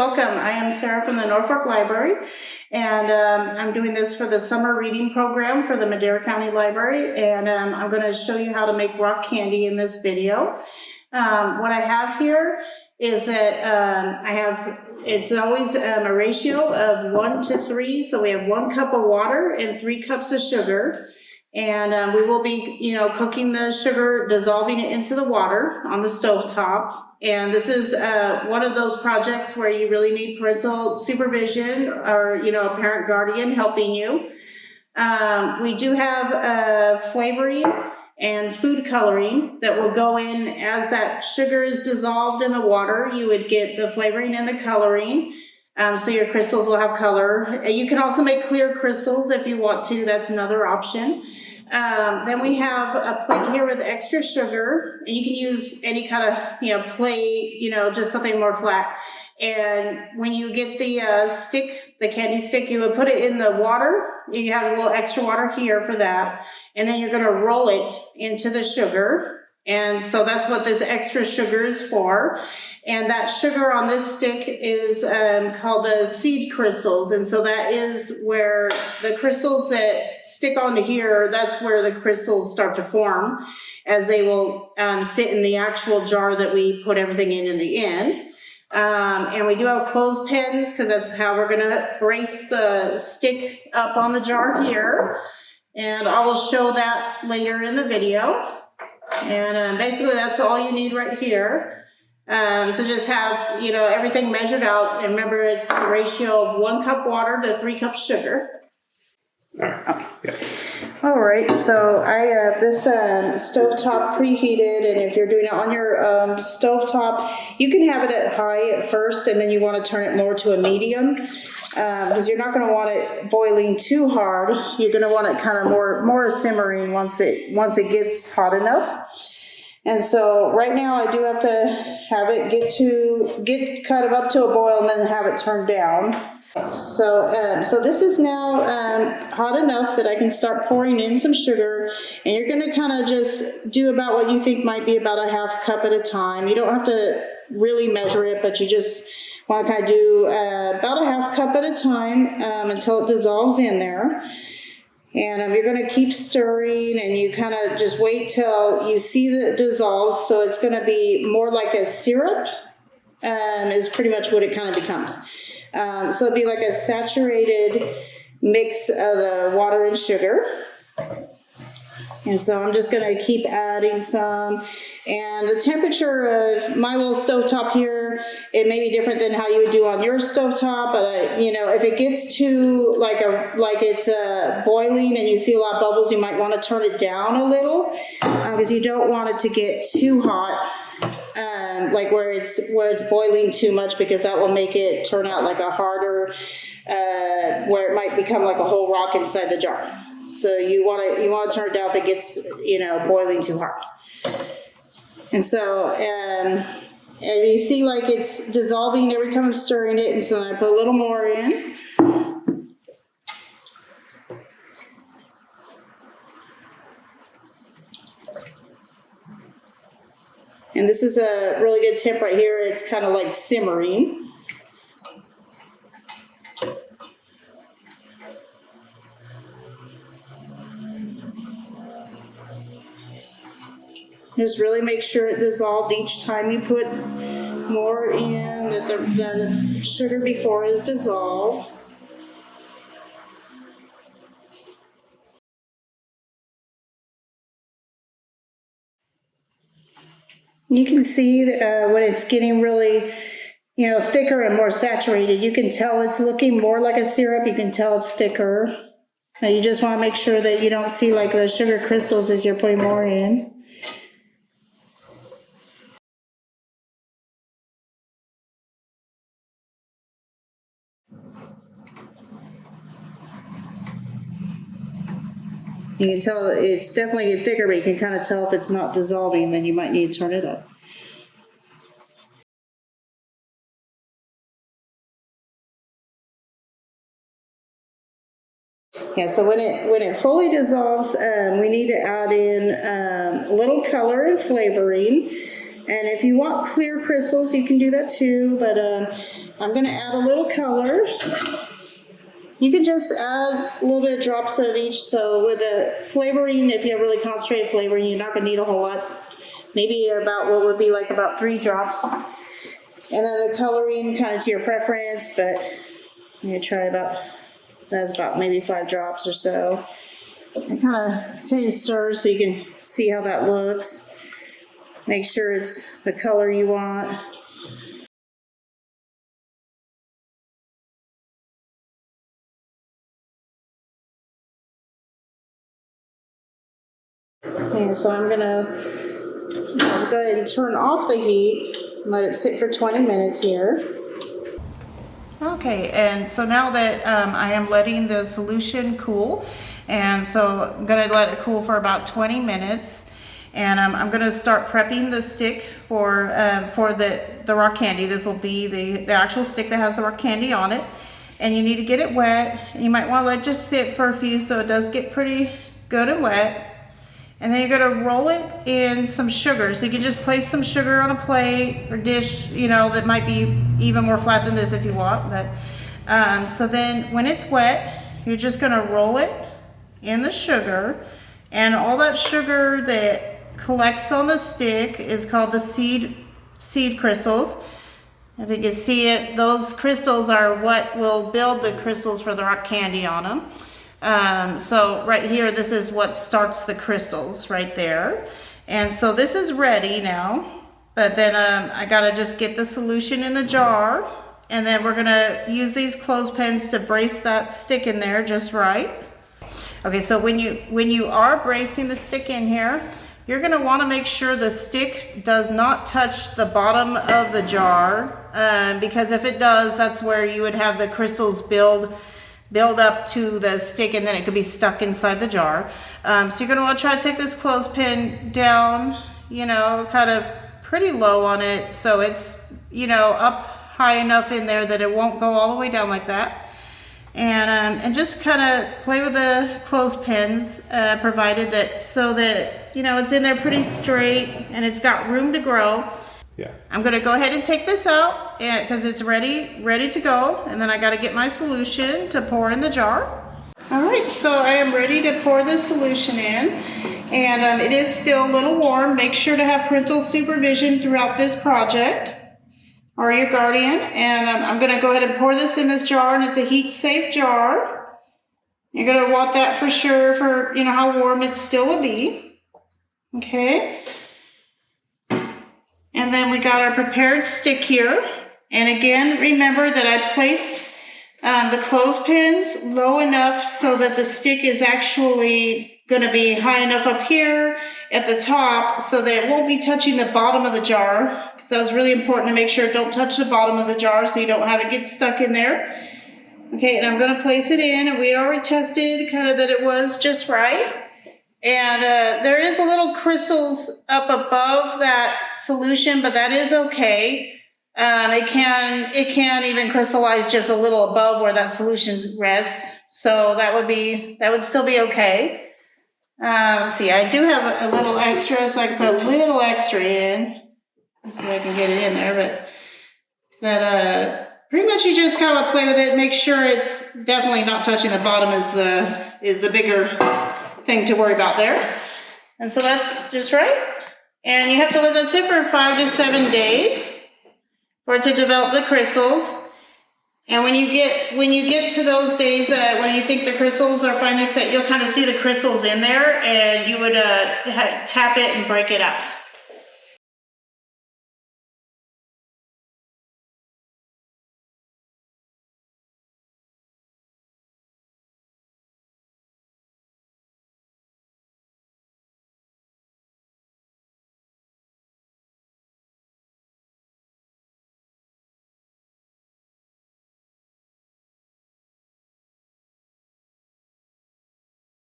welcome. I am Sara from the Norfolk Library, and I'm doing this for the summer reading program for the Madera County Library, and I'm going to show you how to make rock candy in this video. What I have here is that it's always a ratio of 1 to 3, so we have 1 cup of water and 3 cups of sugar. And we will be, cooking the sugar, dissolving it into the water on the stove top. And this is one of those projects where you really need parental supervision or, a parent guardian helping you. We do have flavoring and food coloring that will go in as that sugar is dissolved in the water. You would get the flavoring and the coloring. So your crystals will have color. You can also make clear crystals if you want to. That's another option. Then we have a plate here with extra sugar. You can use any kind of, plate, just something more flat. And when you get the stick, the candy stick, you would put it in the water. You have a little extra water here for that. And then you're going to roll it into the sugar. And so that's what this extra sugar is for. And that sugar on this stick is called the seed crystals. And so that is where the crystals that stick onto here, that's where the crystals start to form, as they will sit in the actual jar that we put everything in the end. And we do have clothespins because that's how we're going to brace the stick up on the jar here. And I will show that later in the video. And basically that's all you need right here. So just have, everything measured out. And remember, it's the ratio of 1 cup water to 3 cups sugar. All right. Okay. Yeah. All right, so I have this stovetop preheated, and if you're doing it on your stovetop, you can have it at high at first, and then you want to turn it more to a medium, because you're not going to want it boiling too hard. You're going to want it kind of more simmering once it gets hot enough. And so right now I do have to have it get kind of up to a boil and then have it turned down. So this is now hot enough that I can start pouring in some sugar, and you're going to kind of just do about what you think might be about a half cup at a time. You don't have to really measure it, but you just want to kind of do about a half cup at a time until it dissolves in there. And you're going to keep stirring, and you kind of just wait till you see that it dissolves. So it's going to be more like a syrup is pretty much what it kind of becomes. So it'd be like a saturated mix of the water and sugar. And so I'm just going to keep adding some. And the temperature of my little stovetop here, it may be different than how you would do on your stovetop. But if it gets too like it's boiling and you see a lot of bubbles, you might want to turn it down a little, because you don't want it to get too hot, like where it's boiling too much, because that will make it turn out like a harder, where it might become like a whole rock inside the jar. So you want to turn it down if it gets boiling too hard. And so and you see like it's dissolving every time I'm stirring it, and so I put a little more in. And this is a really good tip right here. It's kind of like simmering. Just really make sure it dissolved each time you put more in, that the sugar before is dissolved. You can see when it's getting really, thicker and more saturated. You can tell it's looking more like a syrup. You can tell it's thicker. Now you just want to make sure that you don't see like the sugar crystals as you're putting more in. You can tell it's definitely getting thicker, but you can kind of tell if it's not dissolving, then you might need to turn it up. Yeah, so when it fully dissolves, we need to add in a little color and flavoring. And if you want clear crystals, you can do that too, but I'm gonna add a little color. You can just add a little bit of drops of each. So with the flavoring, if you have really concentrated flavoring, you're not gonna need a whole lot. Maybe about what would be like about 3 drops. And then the coloring kind of to your preference, but I'm gonna try that's about maybe 5 drops or so. And kind of continue to stir so you can see how that looks. Make sure it's the color you want. Okay, so I'm gonna go ahead and turn off the heat and let it sit for 20 minutes here. Okay, and so now that I am letting the solution cool, and so I'm gonna let it cool for about 20 minutes, and I'm gonna start prepping the stick for the rock candy. This will be the actual stick that has the rock candy on it, and you need to get it wet. You might want to let it just sit for a few so it does get pretty good and wet. And then you're gonna roll it in some sugar. So you can just place some sugar on a plate or dish, you know, that might be even more flat than this if you want. But so then when it's wet, you're just gonna roll it in the sugar, and all that sugar that collects on the stick is called the seed crystals. If you can see it, those crystals are what will build the crystals for the rock candy on them. So right here, this is what starts the crystals right there. And so this is ready now, but then I gotta just get the solution in the jar, and then we're gonna use these clothespins to brace that stick in there just right. Okay, so when you are bracing the stick in here, you're gonna wanna make sure the stick does not touch the bottom of the jar, because if it does, that's where you would have the crystals build up to the stick, and then it could be stuck inside the jar. So you're gonna wanna try to take this clothespin down, you know, kind of pretty low on it, so it's, you know, up high enough in there that it won't go all the way down like that. And just kind of play with the clothespins, provided that, so that, you know, it's in there pretty straight and it's got room to grow. Yeah. I'm gonna go ahead and take this out because it's ready to go, and then I gotta get my solution to pour in the jar. All right, so I am ready to pour the solution in, and it is still a little warm. Make sure to have parental supervision throughout this project, or your guardian. And I'm gonna go ahead and pour this in this jar, and it's a heat-safe jar. You're gonna want that for sure, for, you know, how warm it still will be. Okay. And then we got our prepared stick here. And again, remember that I placed the clothespins low enough so that the stick is actually going to be high enough up here at the top so that it won't be touching the bottom of the jar. Because that was really important to make sure it don't touch the bottom of the jar so you don't have it get stuck in there. Okay, and I'm going to place it in, and we had already tested kind of that it was just right. And there is a little crystals up above that solution, but that is okay. It can even crystallize just a little above where that solution rests. So that would still be okay. Let's see, I do have a little extra, so I can put a little extra in. Let's see if I can get it in there, but pretty much you just kind of play with it, make sure it's definitely not touching the bottom is the bigger thing to worry about there. And so that's just right. And you have to let that sit for 5 to 7 days for it to develop the crystals. And when you get to those days, when you think the crystals are finally set, you'll kind of see the crystals in there, and you would tap it and break it up.